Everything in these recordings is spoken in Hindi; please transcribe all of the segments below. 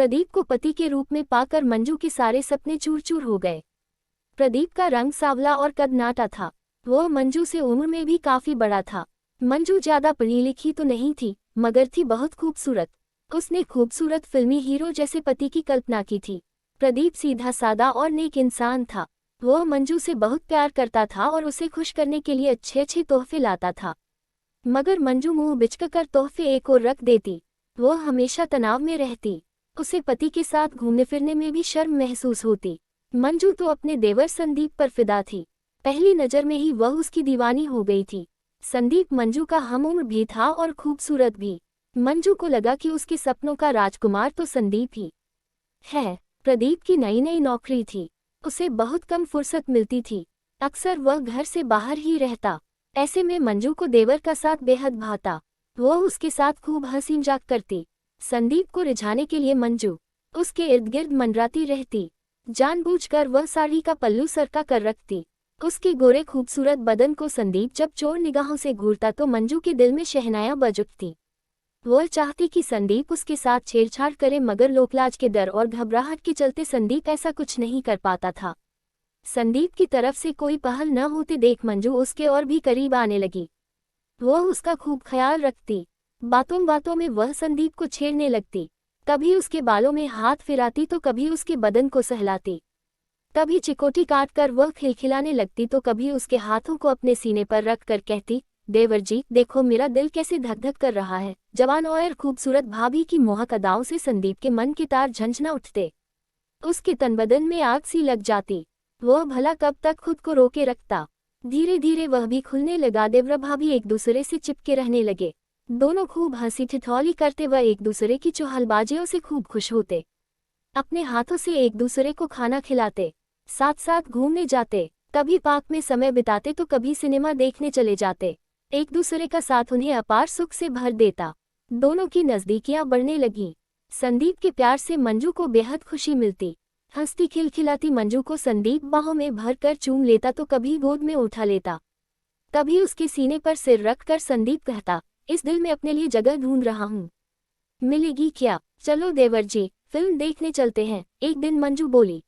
प्रदीप को पति के रूप में पाकर मंजू के सारे सपने चूर चूर हो गए। प्रदीप का रंग सांवला और कद नाटा था। वह मंजू से उम्र में भी काफी बड़ा था। मंजू ज्यादा पढ़ी लिखी तो नहीं थी, मगर थी बहुत खूबसूरत। उसने खूबसूरत फिल्मी हीरो जैसे पति की कल्पना की थी। प्रदीप सीधा सादा और नेक इंसान था। वह मंजू से बहुत प्यार करता था और उसे खुश करने के लिए अच्छे अच्छे तोहफे लाता था। मगर मंजू मुंह बिचकर तोहफे एक और रख देती। वह हमेशा तनाव में रहती। उसे पति के साथ घूमने फिरने में भी शर्म महसूस होती। मंजू तो अपने देवर संदीप पर फिदा थी। पहली नज़र में ही वह उसकी दीवानी हो गई थी। संदीप मंजू का हमउम्र भी था और खूबसूरत भी। मंजू को लगा कि उसके सपनों का राजकुमार तो संदीप ही है। प्रदीप की नई नई नौकरी थी। उसे बहुत कम फुर्सत मिलती थी। अक्सर वह घर से बाहर ही रहता। ऐसे में मंजू को देवर का साथ बेहद भाता। वह उसके साथ खूब हंसी मजाक करती। संदीप को रिझाने के लिए मंजू उसके इर्द गिर्द मंडराती रहती। जानबूझकर वह साड़ी का पल्लू सरका कर रखती। उसके गोरे खूबसूरत बदन को संदीप जब चोर निगाहों से घूरता तो मंजू के दिल में शहनाया बज उठती। वह चाहती कि संदीप उसके साथ छेड़छाड़ करे, मगर लोकलाज के डर और घबराहट के चलते संदीप ऐसा कुछ नहीं कर पाता था। संदीप की तरफ से कोई पहल न होते देख मंजू उसके और भी करीब आने लगी। वह उसका खूब ख्याल रखती। बातों बातों में वह संदीप को छेड़ने लगती। कभी उसके बालों में हाथ फिराती तो कभी उसके बदन को सहलाती। कभी चिकोटी काट कर वह खिलखिलाने लगती तो कभी उसके हाथों को अपने सीने पर रख कर कहती, देवर जी देखो मेरा दिल कैसे धक धक कर रहा है। जवान और खूबसूरत भाभी की मोहक अदाओं से संदीप के मन के तार झंझना उठते। उसके तन बदन में आग सी लग जाती। वह भला कब तक खुद को रोके रखता। धीरे धीरे वह भी खुलने लगा। देवर भाभी एक दूसरे से चिपके रहने लगे। दोनों खूब हंसी ठिठौली करते व एक दूसरे की चुहलबाजियों से खूब खुश होते। अपने हाथों से एक दूसरे को खाना खिलाते, साथ साथ घूमने जाते। कभी पार्क में समय बिताते तो कभी सिनेमा देखने चले जाते। एक दूसरे का साथ उन्हें अपार सुख से भर देता। दोनों की नज़दीकियां बढ़ने लगीं। संदीप के प्यार से मंजू को बेहद खुशी मिलती। हंसती खिलखिलाती मंजू को संदीप बाहों में भर कर चूम लेता तो कभी गोद में उठा लेता। कभी उसके सीने पर सिर रख कर संदीप कहता, इस दिल में अपने लिए जगह ढूंढ रहा हूँ, मिलेगी क्या? चलो देवर जी फिल्म देखने चलते हैं, एक दिन मंजू बोली।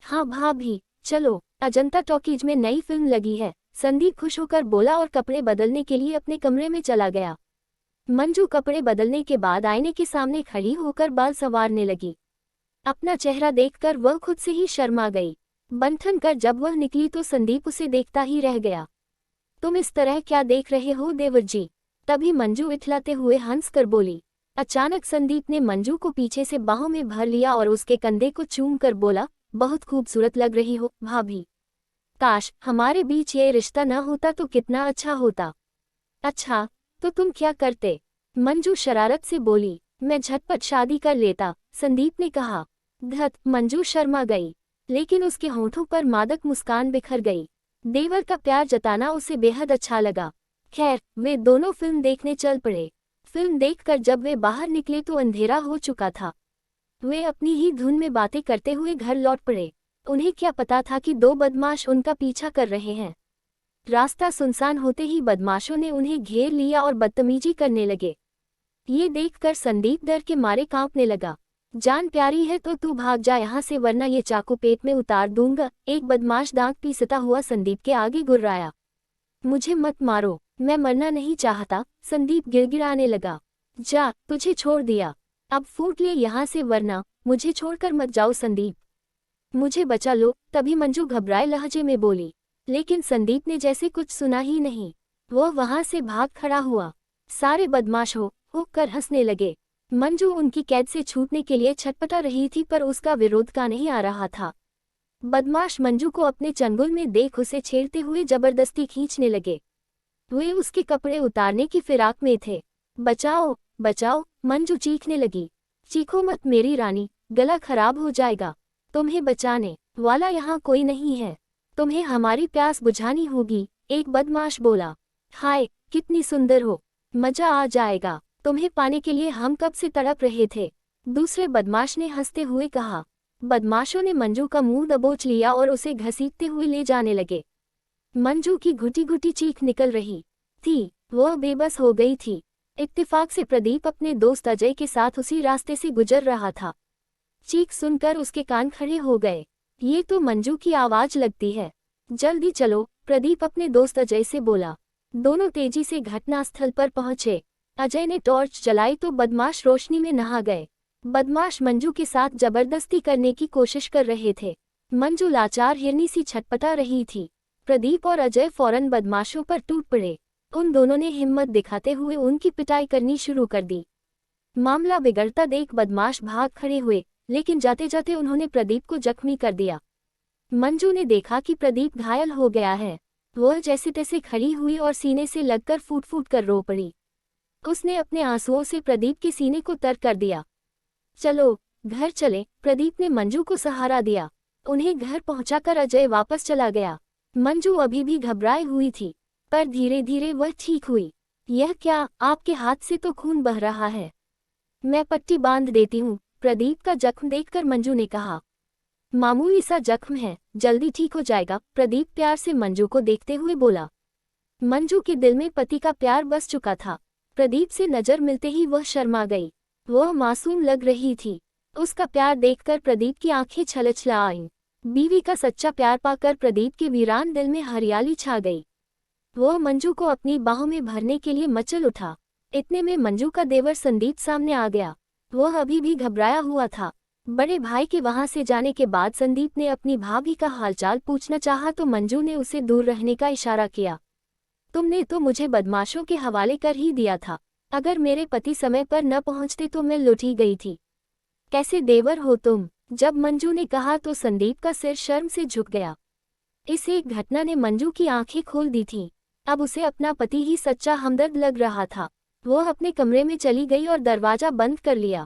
हाँ भाभी चलो, अजंता टॉकीज में नई फिल्म लगी है, संदीप खुश होकर बोला और कपड़े बदलने के लिए अपने कमरे में चला गया। मंजू कपड़े बदलने के बाद आईने के सामने खड़ी होकर बाल संवारने लगी। अपना चेहरा देखकर वह खुद से ही शर्मा गई। बंठन कर जब वह निकली तो संदीप उसे देखता ही रह गया। तुम इस तरह क्या देख रहे हो देवर जी? तभी मंजू इठलाते हुए हंस कर बोली। अचानक संदीप ने मंजू को पीछे से बाहों में भर लिया और उसके कंधे को चूम कर बोला, बहुत खूबसूरत लग रही हो भाभी। काश हमारे बीच ये रिश्ता न होता तो कितना अच्छा होता। अच्छा तो तुम क्या करते? मंजू शरारत से बोली। मैं झटपट शादी कर लेता, संदीप ने कहा। धत, मंजू शर्मा गई, लेकिन उसके होठों पर मादक मुस्कान बिखर गई। देवर का प्यार जताना उसे बेहद अच्छा लगा। खैर वे दोनों फिल्म देखने चल पड़े। फिल्म देखकर जब वे बाहर निकले तो अंधेरा हो चुका था। वे अपनी ही धुन में बातें करते हुए घर लौट पड़े। उन्हें क्या पता था कि दो बदमाश उनका पीछा कर रहे हैं। रास्ता सुनसान होते ही बदमाशों ने उन्हें घेर लिया और बदतमीजी करने लगे। ये देखकर संदीप डर के मारे कांपने लगा। जान प्यारी है तो तू भाग जा यहाँ से, वरना ये चाकू पेट में उतार दूंगा, एक बदमाश दांत पीसता हुआ संदीप के आगे गुर्राया। मुझे मत मारो, मैं मरना नहीं चाहता, संदीप गिड़गिड़ाने लगा। जा, तुझे छोड़ दिया, अब फूट ले यहाँ से, वरना मुझे छोड़कर मत जाओ संदीप, मुझे बचा लो। तभी मंजू घबराए लहजे में बोली, लेकिन संदीप ने जैसे कुछ सुना ही नहीं। वह वहां से भाग खड़ा हुआ। सारे बदमाश हो कर हंसने लगे। मंजू उनकी कैद से छूटने के लिए छटपटा रही थी, पर उसका विरोध का नहीं आ रहा था। बदमाश मंजू को अपने चंगुल में देख उसे छेड़ते हुए जबरदस्ती खींचने लगे। वे उसके कपड़े उतारने की फिराक में थे। बचाओ बचाओ, मंजू चीखने लगी। चीखो मत मेरी रानी, गला खराब हो जाएगा, तुम्हें बचाने वाला यहाँ कोई नहीं है, तुम्हें हमारी प्यास बुझानी होगी, एक बदमाश बोला। हाय कितनी सुंदर हो, मजा आ जाएगा, तुम्हें पाने के लिए हम कब से तड़प रहे थे, दूसरे बदमाश ने हंसते हुए कहा। बदमाशों ने मंजू का मुंह दबोच लिया और उसे घसीटते हुए ले जाने लगे। मंजू की घुटी घुटी चीख निकल रही थी, वह बेबस हो गई थी। इत्तेफाक से प्रदीप अपने दोस्त अजय के साथ उसी रास्ते से गुजर रहा था। चीख सुनकर उसके कान खड़े हो गए। ये तो मंजू की आवाज लगती है। जल्दी चलो, प्रदीप अपने दोस्त अजय से बोला। दोनों तेजी से घटनास्थल पर पहुंचे। अजय ने टॉर्च जलाई तो बदमाश रोशनी में नहा गए। बदमाश मंजू के साथ जबरदस्ती करने की कोशिश कर रहे थे। मंजू लाचार हिरनी सी छटपटा रही थी। प्रदीप और अजय फौरन बदमाशों पर टूट पड़े। उन दोनों ने हिम्मत दिखाते हुए उनकी पिटाई करनी शुरू कर दी। मामला बिगड़ता देख बदमाश भाग खड़े हुए, लेकिन जाते जाते उन्होंने प्रदीप को जख्मी कर दिया। मंजू ने देखा कि प्रदीप घायल हो गया है। वह जैसे तैसे खड़ी हुई और सीने से लगकर फूट फूट कर रो पड़ी। उसने अपने आंसुओं से प्रदीप के सीने को तर कर दिया। चलो घर चले, प्रदीप ने मंजू को सहारा दिया। उन्हें घर पहुंचाकर अजय वापस चला गया। मंजू अभी भी घबराई हुई थी, पर धीरे धीरे वह ठीक हुई। यह क्या, आपके हाथ से तो खून बह रहा है। मैं पट्टी बांध देती हूँ, प्रदीप का जख्म देखकर मंजू ने कहा। मामूली सा जख्म है, जल्दी ठीक हो जाएगा, प्रदीप प्यार से मंजू को देखते हुए बोला। मंजू के दिल में पति का प्यार बस चुका था। प्रदीप से नजर मिलते ही वह शर्मा गई। वह मासूम लग रही थी। उसका प्यार देखकर प्रदीप की आंखें छलछला आईं। बीवी का सच्चा प्यार पाकर प्रदीप के वीरान दिल में हरियाली छा गई। वह मंजू को अपनी बाहों में भरने के लिए मचल उठा। इतने में मंजू का देवर संदीप सामने आ गया। वह अभी भी घबराया हुआ था। बड़े भाई के वहां से जाने के बाद संदीप ने अपनी भाभी का हालचाल पूछना चाहा तो मंजू ने उसे दूर रहने का इशारा किया। तुमने तो मुझे बदमाशों के हवाले कर ही दिया था। अगर मेरे पति समय पर न पहुंचते तो मैं लुट ही गई थी। कैसे देवर हो तुम। जब मंजू ने कहा तो संदीप का सिर शर्म से झुक गया। इस एक घटना ने मंजू की आंखें खोल दी थीं। अब उसे अपना पति ही सच्चा हमदर्द लग रहा था। वह अपने कमरे में चली गई और दरवाजा बंद कर लिया।